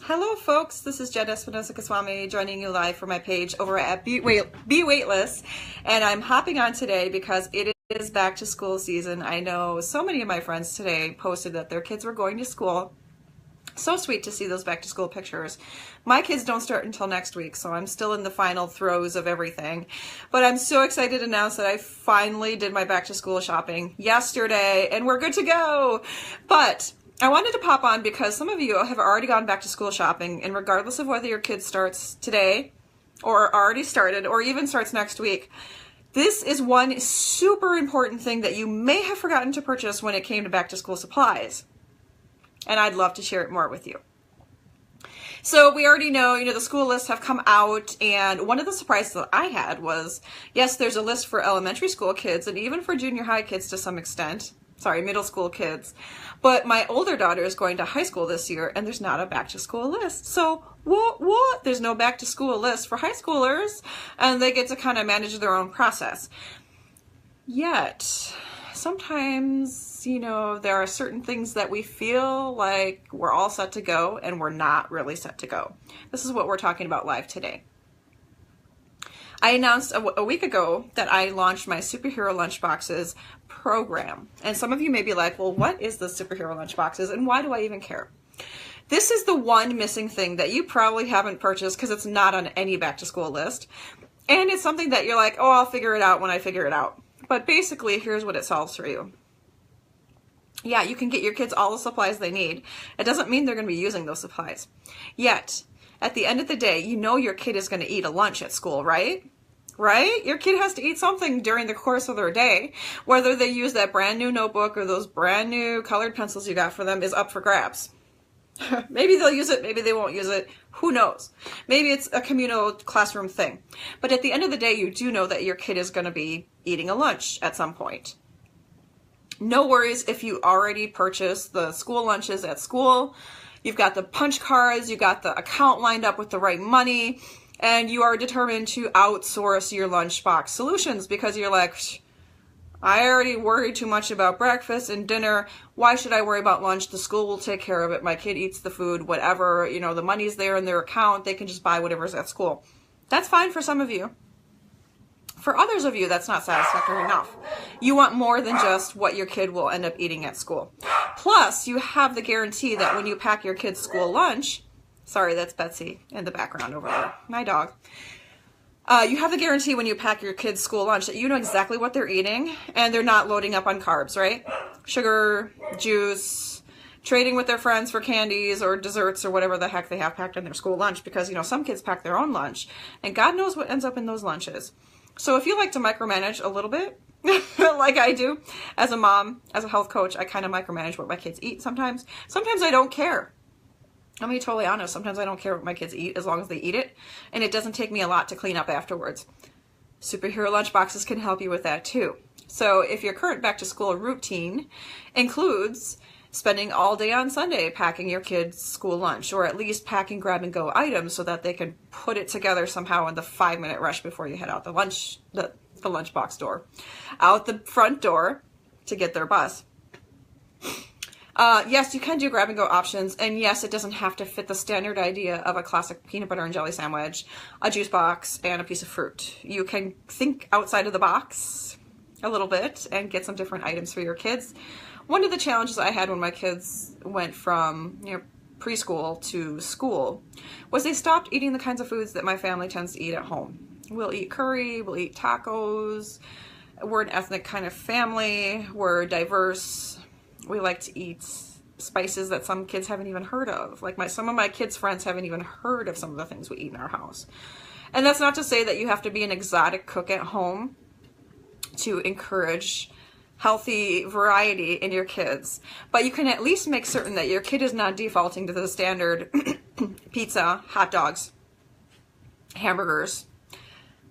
Hello folks, this is Jen Espinosa-Goswami joining you live from my page over at Be Weightless, and I'm hopping on today because it is back to school season. I know so many of my friends today posted that their kids were going to school. So sweet to see those back to school pictures. My kids don't start until next week, so I'm still in the final throes of everything. But I'm so excited to announce that I finally did my back to school shopping yesterday, and we're good to go. But I wanted to pop on because some of you have already gone back to school shopping, and regardless of whether your kid starts today or already started or even starts next week, this is one super important thing that you may have forgotten to purchase when it came to back to school supplies. And I'd love to share it more with you. So we already know, the school lists have come out, and one of the surprises that I had was, yes, there's a list for elementary school kids and even for junior high kids to some extent. Sorry, middle school kids. But my older daughter is going to high school this year, and there's not a back to school list. So what? There's no back to school list for high schoolers, and they get to kind of manage their own process. Yet, sometimes, there are certain things that we feel like we're all set to go, and we're not really set to go. This is what we're talking about live today. I announced a week ago that I launched my Superhero Lunchboxes program. And some of you may be like, well, what is the Superhero Lunchboxes and why do I even care? This is the one missing thing that you probably haven't purchased because it's not on any back to school list. And it's something that you're like, oh, I'll figure it out when I figure it out. But basically, here's what it solves for you. Yeah, you can get your kids all the supplies they need. It doesn't mean they're going to be using those supplies. Yet, at the end of the day, your kid is going to eat a lunch at school, right? Right? Your kid has to eat something during the course of their day. Whether they use that brand new notebook or those brand new colored pencils you got for them is up for grabs. Maybe they'll use it, maybe they won't use it. Who knows? Maybe it's a communal classroom thing. But at the end of the day, you do know that your kid is going to be eating a lunch at some point. No worries if you already purchased the school lunches at school. You've got the punch cards, you got the account lined up with the right money, and you are determined to outsource your lunchbox solutions because you're like, I already worry too much about breakfast and dinner. Why should I worry about lunch? The school will take care of it. My kid eats the food, whatever, the money's there in their account. They can just buy whatever's at school. That's fine for some of you. For others of you, that's not satisfactory enough. You want more than just what your kid will end up eating at school. Plus, you have the guarantee that when you pack your kid's school lunch, sorry, that's Betsy in the background over there, my dog. You have the guarantee when you pack your kid's school lunch that you know exactly what they're eating and they're not loading up on carbs, right? Sugar, juice, trading with their friends for candies or desserts or whatever the heck they have packed in their school lunch because, some kids pack their own lunch and God knows what ends up in those lunches. So if you like to micromanage a little bit, like I do, as a mom, as a health coach, I kind of micromanage what my kids eat sometimes. Sometimes I don't care. I'm going to be totally honest. Sometimes I don't care what my kids eat as long as they eat it. And it doesn't take me a lot to clean up afterwards. Superhero Lunchboxes can help you with that too. So if your current back to school routine includes spending all day on Sunday packing your kids' school lunch, or at least packing grab-and-go items so that they can put it together somehow in the 5-minute rush before you head out the lunchbox door, out the front door to get their bus. Yes, you can do grab-and-go options, and yes, it doesn't have to fit the standard idea of a classic peanut butter and jelly sandwich, a juice box, and a piece of fruit. You can think outside of the box a little bit and get some different items for your kids. One of the challenges I had when my kids went from preschool to school was they stopped eating the kinds of foods that my family tends to eat at home. We'll eat curry, we'll eat tacos, we're an ethnic kind of family, we're diverse, we like to eat spices that some kids haven't even heard of. Like some of my kids' friends haven't even heard of some of the things we eat in our house. And that's not to say that you have to be an exotic cook at home to encourage healthy variety in your kids, but you can at least make certain that your kid is not defaulting to the standard pizza, hot dogs, hamburgers,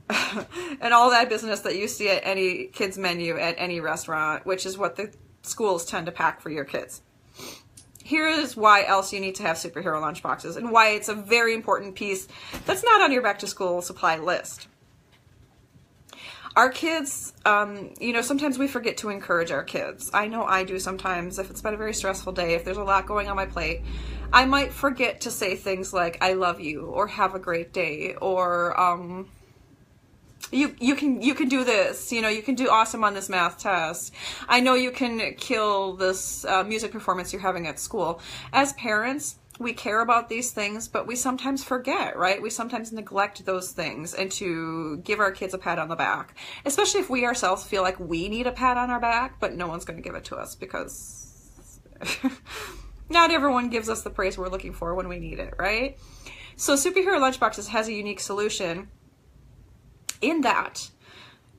and all that business that you see at any kid's menu at any restaurant, which is what the schools tend to pack for your kids. Here is why else you need to have superhero lunchboxes and why it's a very important piece that's not on your back to school supply list. Our kids, sometimes we forget to encourage our kids. I know I do sometimes. If it's been a very stressful day, if there's a lot going on my plate, I might forget to say things like, I love you, or have a great day, or, you can do this, you know, you can do awesome on this math test. I know you can kill this music performance you're having at school. As parents, we care about these things, but we sometimes forget, right? We sometimes neglect those things, and to give our kids a pat on the back, especially if we ourselves feel like we need a pat on our back, but no one's going to give it to us because not everyone gives us the praise we're looking for when we need it, right? So Superhero Lunchboxes has a unique solution in that,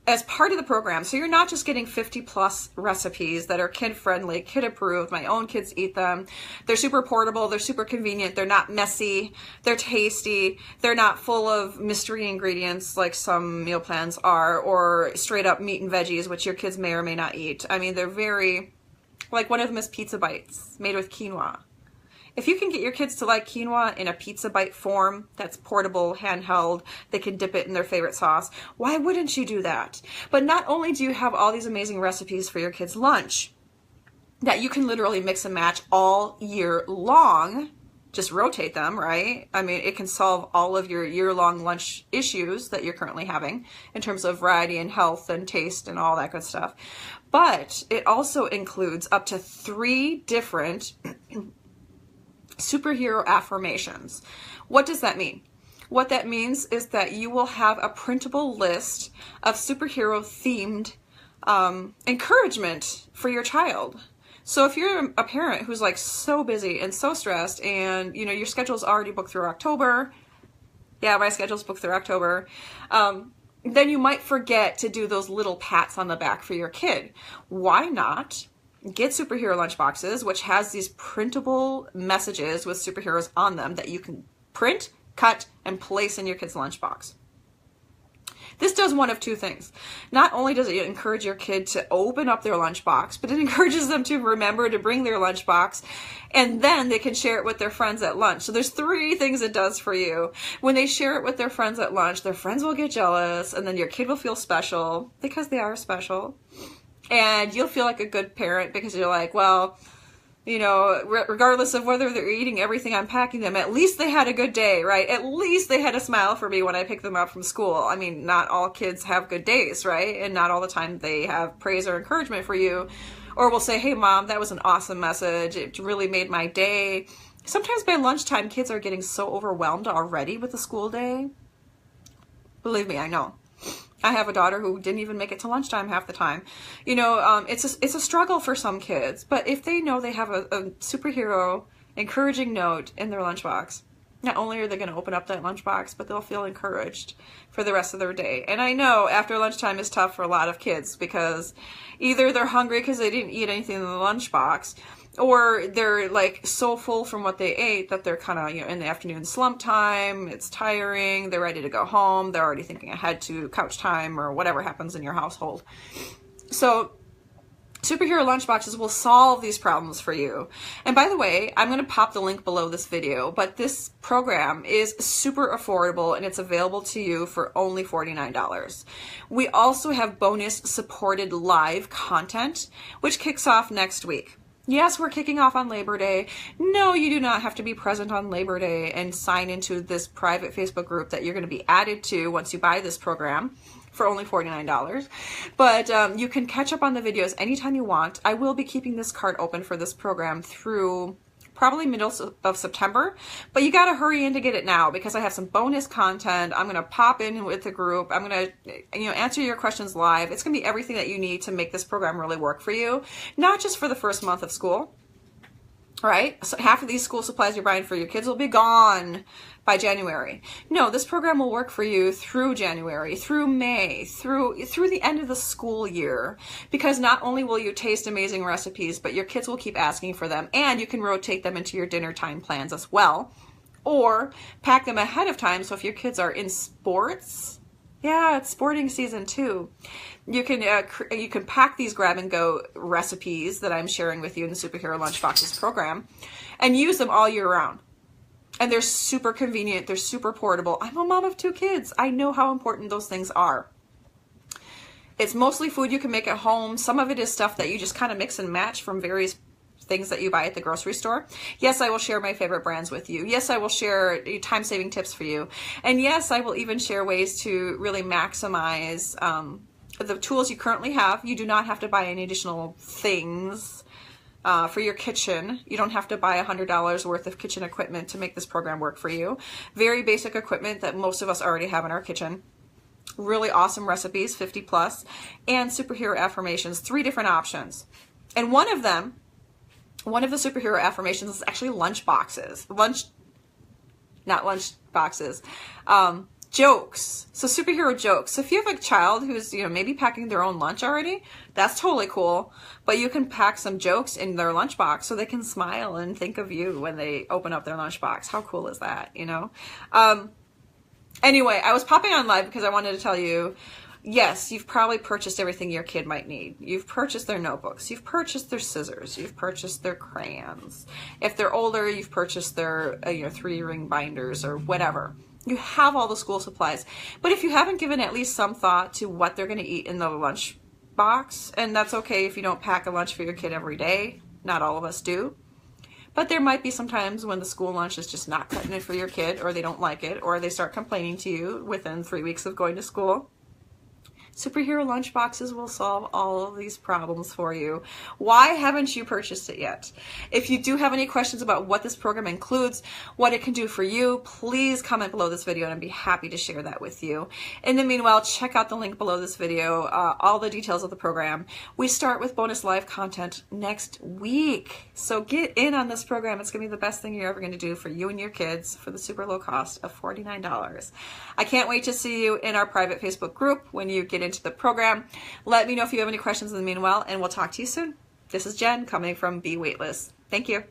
as part of the program, so you're not just getting 50 plus recipes that are kid friendly, kid approved, my own kids eat them, they're super portable, they're super convenient, they're not messy, they're tasty, they're not full of mystery ingredients like some meal plans are, or straight up meat and veggies, which your kids may or may not eat. I mean, they're very, like one of them is pizza bites made with quinoa. If you can get your kids to like quinoa in a pizza bite form that's portable, handheld, they can dip it in their favorite sauce, why wouldn't you do that? But not only do you have all these amazing recipes for your kids' lunch that you can literally mix and match all year long, just rotate them, right? I mean, it can solve all of your year-long lunch issues that you're currently having in terms of variety and health and taste and all that good stuff. But it also includes up to 3 different superhero affirmations. What does that mean? What that means is that you will have a printable list of superhero themed encouragement for your child. So if you're a parent who's like so busy and so stressed, and you know your schedule's already booked through October, yeah, my schedule's booked through October, then you might forget to do those little pats on the back for your kid. Why not get Superhero Lunchboxes, which has these printable messages with superheroes on them that you can print, cut, and place in your kid's lunchbox. This does one of 2 things. Not only does it encourage your kid to open up their lunchbox, but it encourages them to remember to bring their lunchbox, and then they can share it with their friends at lunch. So there's 3 things it does for you. When they share it with their friends at lunch, their friends will get jealous, and then your kid will feel special, because they are special. And you'll feel like a good parent because you're like, well, you know, regardless of whether they're eating everything I'm packing them, at least they had a good day, right? At least they had a smile for me when I picked them up from school. I mean, not all kids have good days, right? And not all the time they have praise or encouragement for you. Or will say, hey, Mom, that was an awesome message. It really made my day. Sometimes by lunchtime, kids are getting so overwhelmed already with the school day. Believe me, I know. I have a daughter who didn't even make it to lunchtime half the time. You know, it's a struggle for some kids, but if they know they have a superhero encouraging note in their lunchbox, not only are they going to open up that lunchbox, but they'll feel encouraged for the rest of their day. And I know after lunchtime is tough for a lot of kids because either they're hungry because they didn't eat anything in the lunchbox, or they're like so full from what they ate that they're kind of, you know, in the afternoon slump time, it's tiring, they're ready to go home, they're already thinking ahead to couch time or whatever happens in your household. So Superhero Lunchboxes will solve these problems for you. And by the way, I'm going to pop the link below this video, but this program is super affordable and it's available to you for only $49. We also have bonus supported live content, which kicks off next week. Yes, we're kicking off on Labor Day. No, you do not have to be present on Labor Day and sign into this private Facebook group that you're going to be added to once you buy this program for only $49. But you can catch up on the videos anytime you want. I will be keeping this card open for this program through probably middle of September, but you got to hurry in to get it now because I have some bonus content. I'm going to pop in with the group. I'm going to, you know, answer your questions live. It's going to be everything that you need to make this program really work for you, not just for the first month of school. Right? So half of these school supplies you're buying for your kids will be gone by January. No, this program will work for you through January, through May, through the end of the school year, because not only will you taste amazing recipes, but your kids will keep asking for them, and you can rotate them into your dinner time plans as well, or pack them ahead of time. So if your kids are in sports, yeah, it's sporting season too. You can pack these grab and go recipes that I'm sharing with you in the Superhero Lunchboxes program and use them all year round. And they're super convenient. They're super portable. I'm a mom of 2 kids. I know how important those things are. It's mostly food you can make at home. Some of it is stuff that you just kind of mix and match from various things that you buy at the grocery store. Yes, I will share my favorite brands with you. Yes, I will share time-saving tips for you. And yes, I will even share ways to really maximize the tools you currently have. You do not have to buy any additional things for your kitchen. You don't have to buy $100 worth of kitchen equipment to make this program work for you. Very basic equipment that most of us already have in our kitchen. Really awesome recipes, 50 plus, and superhero affirmations, 3 different options. And one of the superhero affirmations is actually lunch boxes. Jokes. So superhero jokes. So if you have a child who's, maybe packing their own lunch already, that's totally cool. But you can pack some jokes in their lunchbox so they can smile and think of you when they open up their lunchbox. How cool is that, Anyway, I was popping on live because I wanted to tell you, yes, you've probably purchased everything your kid might need. You've purchased their notebooks. You've purchased their scissors. You've purchased their crayons. If they're older, you've purchased their 3-ring binders or whatever. You have all the school supplies. But if you haven't given at least some thought to what they're going to eat in the lunch box, and that's okay if you don't pack a lunch for your kid every day. Not all of us do. But there might be some times when the school lunch is just not cutting it for your kid, or they don't like it, or they start complaining to you within 3 weeks of going to school. Superhero lunch boxes will solve all of these problems for you. Why haven't you purchased it yet? If you do have any questions about what this program includes, what it can do for you, please comment below this video and I'd be happy to share that with you. In the meanwhile, check out the link below this video, all the details of the program. We start with bonus live content next week. So get in on this program. It's going to be the best thing you're ever going to do for you and your kids for the super low cost of $49. I can't wait to see you in our private Facebook group when you get into the program. Let me know if you have any questions in the meanwhile, and we'll talk to you soon. This is Jen coming from Be Weightless. Thank you.